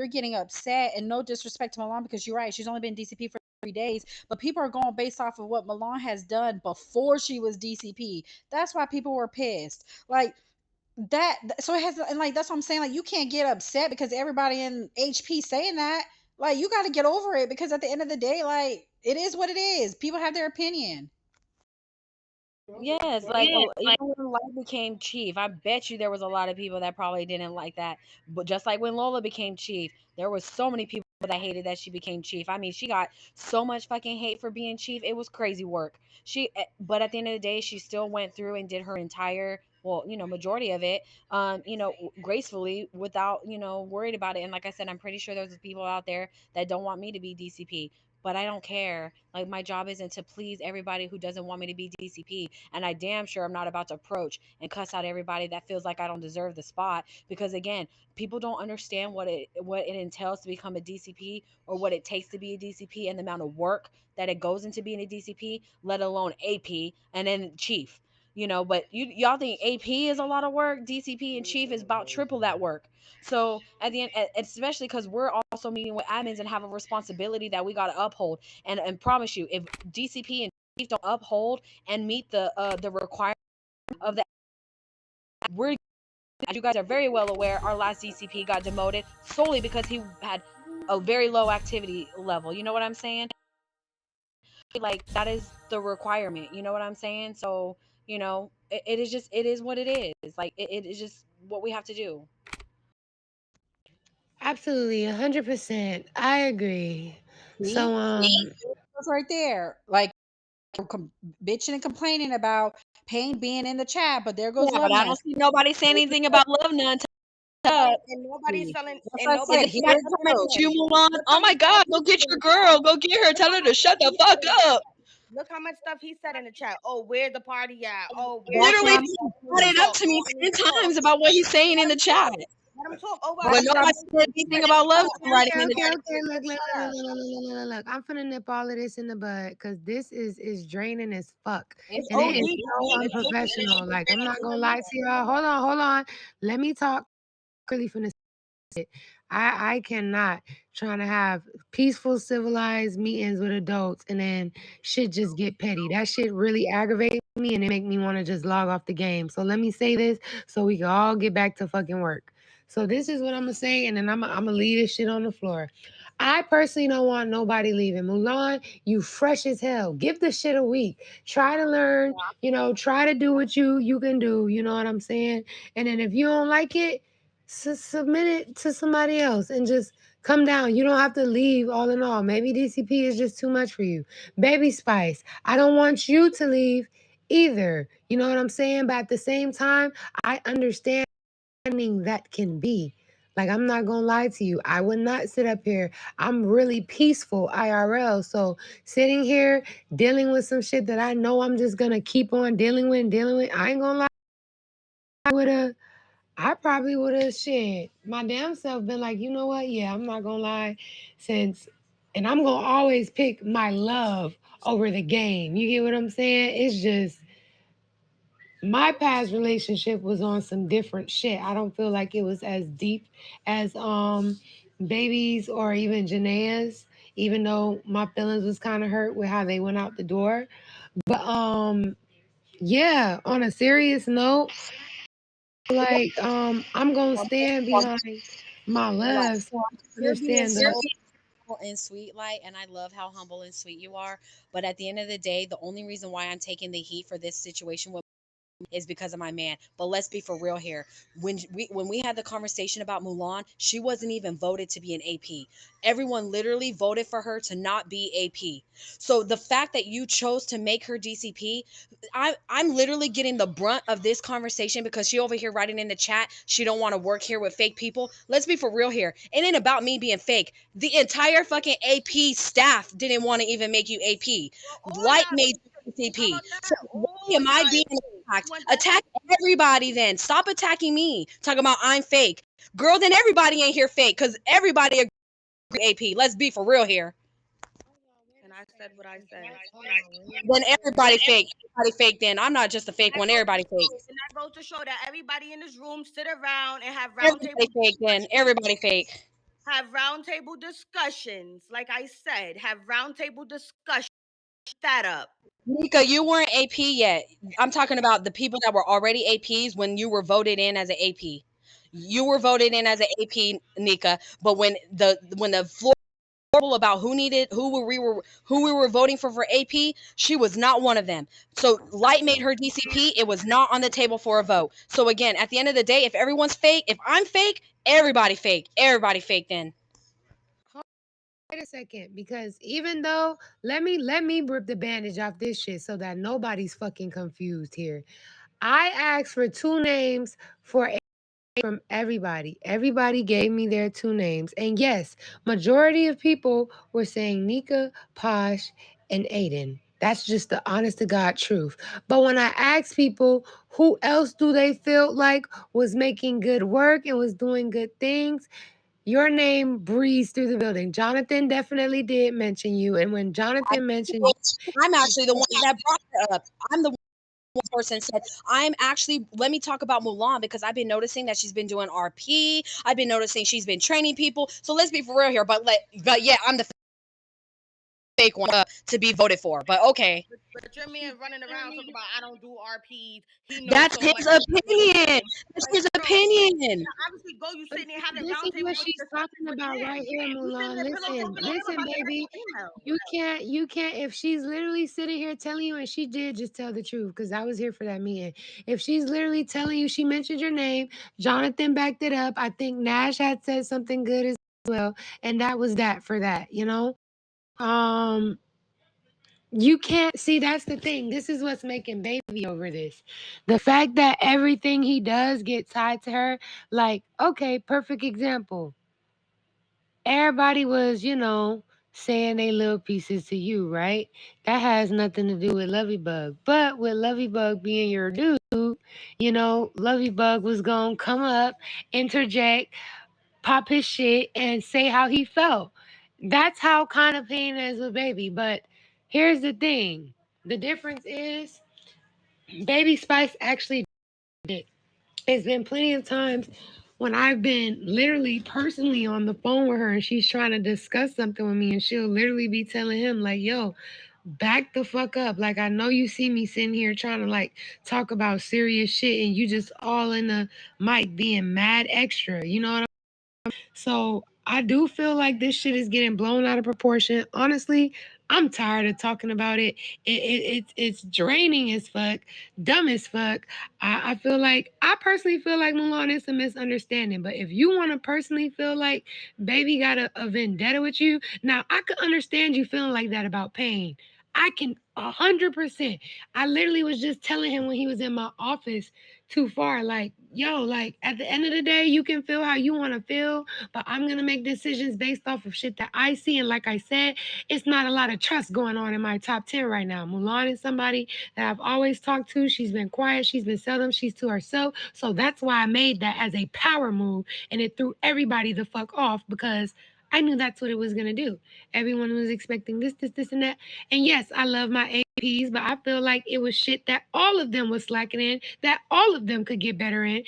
you're getting upset, and no disrespect to Milan, because you're right, she's only been DCP for 3 days, but people are going based off of what Milan has done before she was DCP. That's why people were pissed. Like that, so it has, and like that's what I'm saying. Like you can't get upset because everybody in HP saying that. Like you got to get over it, because at the end of the day, like it is what it is. People have their opinion. Yes, like even when Lola became chief, I bet you there was a lot of people that probably didn't like that. But just like when Lola became chief, there was so many people that hated that she became chief. I mean, she got so much fucking hate for being chief. It was crazy work. But at the end of the day, she still went through and did her entire, well, majority of it, gracefully, without, worried about it. And like I said, I'm pretty sure there's people out there that don't want me to be DCP, but I don't care. Like my job isn't to please everybody who doesn't want me to be DCP, and I damn sure I'm not about to approach and cuss out everybody that feels like I don't deserve the spot, because again, people don't understand what it entails to become a DCP, or what it takes to be a DCP, and the amount of work that it goes into being a DCP, let alone AP and then chief. But y'all think AP is a lot of work. DCP and chief is about triple that work. So at the end, especially because we're also meeting with admins and have a responsibility that we got to uphold. And promise you, if DCP and chief don't uphold and meet the requirement of the, we're, as you guys are very well aware, our last DCP got demoted solely because he had a very low activity level. You know what I'm saying? Like that is the requirement. You know what I'm saying? So it is what it is. Like it is just what we have to do. Absolutely, 100%. I agree. See, So, it's right there. Like bitching and complaining about Pain being in the chat, but there goes Yeah, Love but I Nun. don't see nobody saying anything about love none. And nobody's selling, That's and what I Is said. nobody's Here anybody it selling coming at goes. you, tickets. Mulan? Look Oh how my much stuff God, he go get said in your the chat. girl. Go get her. Tell her to shut the fuck up. Look how much stuff he said in the chat. Oh, where the party at? Oh, where That's the what Literally I'm party saying. at? Let brought him it up talk. to me Let him 10 talk. times about what he's saying in Let the him chat. talk. Let him talk. Oh well, That's But what I'm nobody said he anything said in the about love chat. writing okay, in the okay, chat. okay. Look, look, Shut look, up. look, look, look, look, look, look. I'm finna nip all of this in the bud because this is draining as fuck, It's and it OD. is so It's making unprofessional. Like I'm not in gonna a lie minute. to y'all. Hold on. Let me talk. Really finna. I cannot trying to have peaceful, civilized meetings with adults and then shit just get petty. That shit really aggravates me and it make me want to just log off the game. So let me say this so we can all get back to fucking work. So this is what I'm gonna say, and then I'm gonna leave this shit on the floor. I personally don't want nobody leaving. Mulan, you fresh as hell. Give the shit a week. Try to learn, try to do what you can do. You know what I'm saying? And then if you don't like it, submit it to somebody else and just come down. You don't have to leave all in all. Maybe DCP is just too much for you. Baby Spice, I don't want you to leave either. You know what I'm saying? But at the same time, I understand that can be. Like, I'm not gonna lie to you. I would not sit up here. I'm really peaceful IRL. So, sitting here dealing with some shit that I know I'm just gonna keep on dealing with, I ain't gonna lie. I probably would have shit my damn self been like, you know what? Yeah, I'm not gonna lie, since, and I'm gonna always pick my love over the game. You get what I'm saying? It's just my past relationship was on some different shit. I don't feel like it was as deep as babies or even Janae's, even though my feelings was kind of hurt with how they went out the door. But yeah, on a serious note, like I'm gonna stand behind my right. love. So So I you're being understand so the Humble and sweet, Light, and I love how humble and sweet you are. But at the end of the day, the only reason why I'm taking the heat for this situation with is because of my man. But let's be for real here. When we had the conversation about Mulan, she wasn't even voted to be an AP. Everyone literally voted for her to not be AP. So the fact that you chose to make her DCP, I'm literally getting the brunt of this conversation because she over here writing in the chat she don't want to work here with fake people. Let's be for real here. It ain't about me being fake. The entire fucking AP staff didn't want to even make you AP. Well, all Light y'all made did. you How DCP. about that? So why All am I y'all being did. You attacked? want that? Attack everybody then. Stop attacking me. Talking about I'm fake. Girl, then everybody ain't here fake because everybody agree AP. Let's be for real here. And I said what I said. Then everybody fake. Everybody fake then. I'm not just a fake That one. goes to Everybody fake. show, and that goes to show that everybody in this room sit around and have round Everybody table fake then. discussions. Everybody fake. have roundtable discussions. Like I said, have roundtable discussions. That up. Nika, you weren't AP yet. I'm talking about the people that were already APs when you were voted in as an AP. You were voted in as an AP, Nika, but when the floor about who we were voting for AP, she was not one of them. So Light made her DCP. It was not on the table for a vote. So again, at the end of the day, if everyone's fake, if I'm fake, everybody fake. Everybody fake then. Wait a second, because even though let me rip the bandage off this shit so that nobody's fucking confused here. I asked for 2 names from everybody. Everybody gave me their 2 names. And yes, majority of people were saying Nika, Posh, and Aiden. That's just the honest to God truth. But when I asked people who else do they feel like was making good work and was doing good things, your name breezed through the building. Jonathan definitely did mention you. And when Jonathan mentioned I'm actually the one that brought her up. I'm the one person said, I'm actually, let me talk about Mulan because I've been noticing that she's been doing RP. I've been noticing she's been training people. So let's be for real here. But yeah, I'm the fake one to be voted for. But okay. But your man running around talking about I don't do RPs. He knows That's so his much. opinion. That's his opinion. Obviously, go. You sitting there having this is roundtable what she's talking about right here, Mulan. Listen, baby. You can't. If she's literally sitting here telling you, and she did just tell the truth, because I was here for that meeting. If she's literally telling you, she mentioned your name. Jonathan backed it up. I think Nash had said something good as well, and that was that for that. You know. You can't see, that's the thing. This is what's making baby over this. The fact that everything he does get tied to her, like, okay, perfect example. Everybody was, saying they little pieces to you, right? That has nothing to do with Lovey-Bug. But with Lovey-Bug being your dude, Lovey-Bug was gonna come up, interject, pop his shit, and say how he felt. That's how kind of pain is with baby. But here's the thing. The difference is Baby Spice actually did. It's been plenty of times when I've been literally personally on the phone with her and she's trying to discuss something with me and she'll literally be telling him like, yo, back the fuck up. Like, I know you see me sitting here trying to like talk about serious shit and you just all in the mic being mad extra. You know what So I do feel like this shit is getting blown out of proportion. Honestly, I'm tired of talking about it. It's draining as fuck, dumb as fuck. I personally feel like Mulan is a misunderstanding. But if you want to personally feel like baby got a vendetta with you, now I could understand you feeling like that about Pain. I can 100%. I literally was just telling him when he was in my office too far, like, yo, like at the end of the day, you can feel how you want to feel, but I'm gonna make decisions based off of shit that I see. And like I said, it's not a lot of trust going on in my top 10 right now. Mulan is somebody that I've always talked to. She's been quiet, she's been seldom, she's to herself. So that's why I made that as a power move, and it threw everybody the fuck off because I knew that's what it was gonna do. Everyone was expecting this, and that. And yes, I love my APs, but I feel like it was shit that all of them was slacking in, that all of them could get better in.